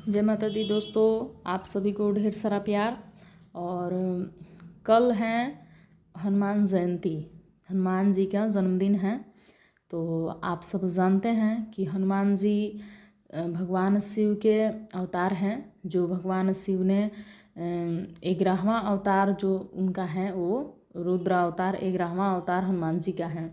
जय माता दी दोस्तों, आप सभी को ढेर सारा प्यार। और कल है हनुमान जयंती, हनुमान जी का जन्मदिन है। तो आप सब जानते हैं कि हनुमान जी भगवान शिव के अवतार हैं। जो भगवान शिव ने 11वां अवतार जो उनका है वो रुद्र अवतार, 11वां अवतार हनुमान जी का है।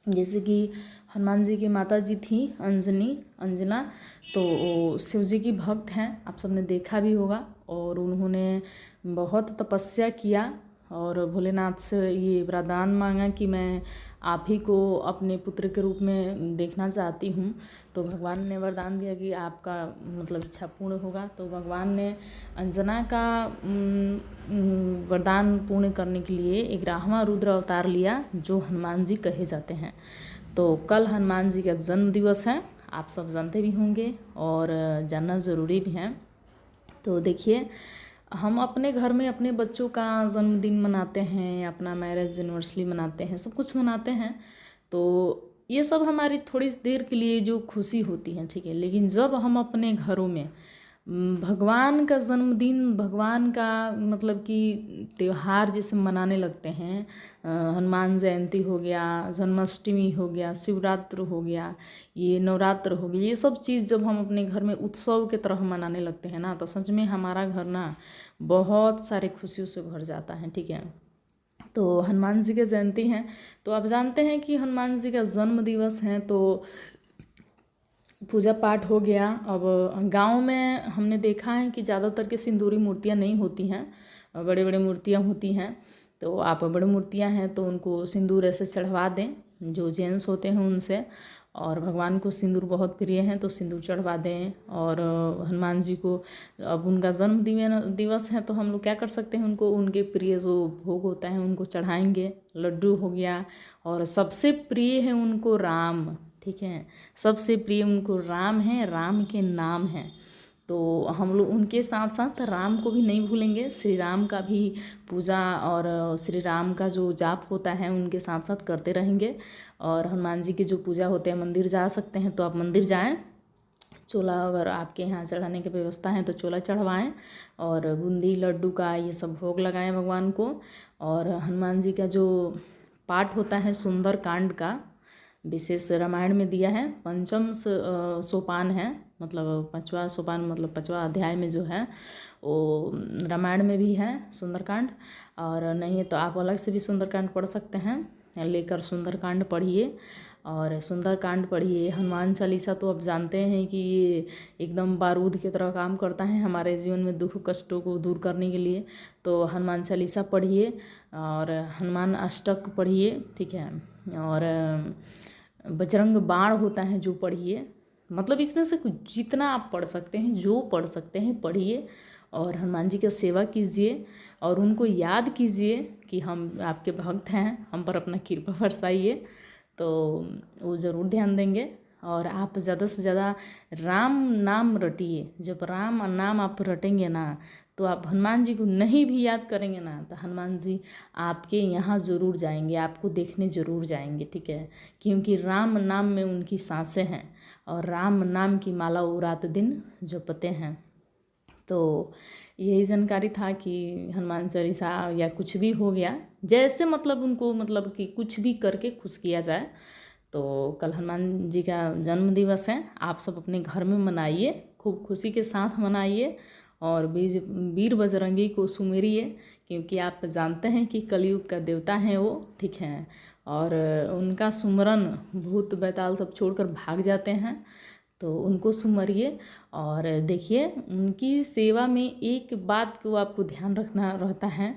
जैसे कि हनुमान जी की माता जी थी अंजना, तो वो शिव जी की भक्त हैं, आप सबने देखा भी होगा। और उन्होंने बहुत तपस्या किया और भोलेनाथ से ये वरदान मांगा कि मैं आप ही को अपने पुत्र के रूप में देखना चाहती हूँ। तो भगवान ने वरदान दिया कि आपका मतलब इच्छा पूर्ण होगा। तो भगवान ने अंजना का वरदान पूर्ण करने के लिए 11वां रुद्र अवतार लिया, जो हनुमान जी कहे जाते हैं। तो कल हनुमान जी का जन्म दिवस है, आप सब जानते भी होंगे और जानना ज़रूरी भी है। तो देखिए, हम अपने घर में अपने बच्चों का जन्मदिन मनाते हैं, अपना मैरिज एनिवर्सरी मनाते हैं, सब कुछ मनाते हैं। तो ये सब हमारी थोड़ी देर के लिए जो खुशी होती है, ठीक है। लेकिन जब हम अपने घरों में भगवान का जन्मदिन, भगवान का मतलब कि त्यौहार जैसे मनाने लगते हैं, हनुमान जयंती हो गया, जन्माष्टमी हो गया, शिवरात्रि हो गया, ये नवरात्र हो गया, ये सब चीज़ जब हम अपने घर में उत्सव के तरह मनाने लगते हैं ना, तो सच में हमारा घर ना बहुत सारे खुशियों से भर जाता है, ठीक है। तो हनुमान जी की जयंती है, तो आप जानते हैं कि हनुमान जी का जन्म दिवस है, तो पूजा पाठ हो गया। अब गांव में हमने देखा है कि ज़्यादातर के सिंदूरी मूर्तियां नहीं होती हैं, बड़े बड़े मूर्तियां होती हैं। तो आप बड़ी मूर्तियां हैं तो उनको सिंदूर ऐसे चढ़वा दें, जो जेंट्स होते हैं उनसे। और भगवान को सिंदूर बहुत प्रिय है तो सिंदूर चढ़वा दें। और हनुमान जी को अब उनका जन्म दिवस है, तो हम लोग क्या कर सकते हैं, उनको उनके प्रिय जो भोग होता है उनको चढ़ाएंगे। लड्डू हो गया, और सबसे प्रिय है उनको राम, ठीक है। सबसे प्रिय उनको राम है, राम के नाम है। तो हम लोग उनके साथ साथ राम को भी नहीं भूलेंगे, श्री राम का भी पूजा और श्री राम का जो जाप होता है उनके साथ साथ करते रहेंगे। और हनुमान जी की जो पूजा होते हैं, मंदिर जा सकते हैं तो आप मंदिर जाएं। चोला अगर आपके यहाँ चढ़ाने की व्यवस्था है तो चोला चढ़वाएं, और बूंदी लड्डू का ये सब भोग लगाएं भगवान को। और हनुमान जी का जो पाठ होता है सुंदर कांड का, विशेष रामायण में दिया है, पंचम सोपान है, मतलब 5वां सोपान, मतलब 5वां अध्याय में जो है वो रामायण में भी है सुंदरकांड। और नहीं तो आप अलग से भी सुंदरकांड पढ़ सकते हैं, लेकर सुंदरकांड पढ़िए और सुंदरकांड पढ़िए। हनुमान चालीसा तो आप जानते हैं कि ये एकदम बारूद की तरह काम करता है हमारे जीवन में दुख कष्टों को दूर करने के लिए। तो हनुमान चालीसा पढ़िए और हनुमान अष्टक पढ़िए, ठीक है। और बजरंग बाण होता है जो पढ़िए, मतलब इसमें से जितना आप पढ़ सकते हैं, जो पढ़ सकते हैं पढ़िए। और हनुमान जी की सेवा कीजिए और उनको याद कीजिए कि हम आपके भक्त हैं, हम पर अपना कृपा बरसाइए, तो वो ज़रूर ध्यान देंगे। और आप ज़्यादा से ज़्यादा राम नाम रटिए। जब राम नाम आप रटेंगे ना, तो आप हनुमान जी को नहीं भी याद करेंगे ना, तो हनुमान जी आपके यहाँ ज़रूर जाएंगे, आपको देखने ज़रूर जाएंगे, ठीक है। क्योंकि राम नाम में उनकी सांसें हैं और राम नाम की माला वो रात दिन जपते हैं। तो यही जानकारी था कि हनुमान चालीसा या कुछ भी हो गया, जैसे मतलब उनको मतलब कि कुछ भी करके खुश किया जाए। तो कल हनुमान जी का जन्म दिवस है, आप सब अपने घर में मनाइए, खूब खुशी के साथ मनाइए और वीर बजरंगी को सुमेरिए, क्योंकि आप जानते हैं कि कलयुग का देवता हैं वो, ठीक है। और उनका सुमरन भूत बैताल सब छोड़कर भाग जाते हैं, तो उनको सुमरिए। और देखिए, उनकी सेवा में एक बात को आपको ध्यान रखना रहता है,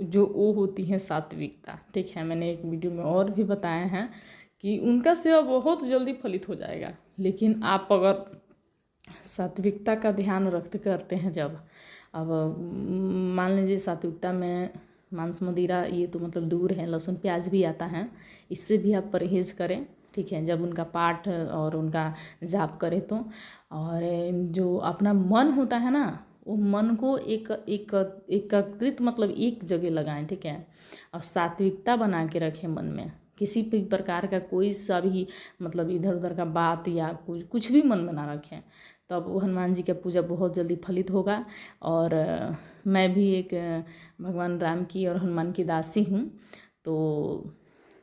जो वो होती है सात्विकता, ठीक है। मैंने एक वीडियो में और भी बताया है कि उनका सेवा बहुत जल्दी फलित हो जाएगा। लेकिन आप अगर सात्विकता का ध्यान रखते करते हैं, जब अब मान लीजिए सात्विकता में मांस मदिरा ये तो मतलब दूर है, लहसुन प्याज भी आता है, इससे भी आप परहेज करें, ठीक है। जब उनका पाठ और उनका जाप करें तो, और जो अपना मन होता है ना, वो मन को एकत्रित मतलब एक जगह लगाएं, ठीक है। और सात्विकता बना के रखें मन में, किसी भी प्रकार का कोई सा भी मतलब इधर उधर का बात या कुछ भी मन में ना रखें। तो अब वो हनुमान जी का पूजा बहुत जल्दी फलित होगा। और मैं भी एक भगवान राम की और हनुमान की दासी हूँ, तो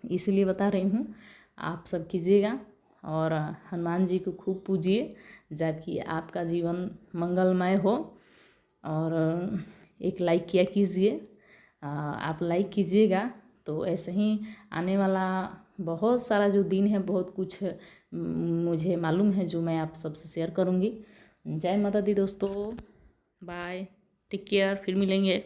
इसलिए बता रही हूँ, आप सब कीजिएगा और हनुमान जी को खूब पूजिए, जबकि आपका जीवन मंगलमय हो। और एक लाइक किया कीजिए, आप लाइक कीजिएगा तो ऐसे ही आने वाला बहुत सारा जो दिन है, बहुत कुछ मुझे मालूम है जो मैं आप सबसे शेयर करूँगी। जय माता दी दोस्तों, बाय, टेक केयर, फिर मिलेंगे।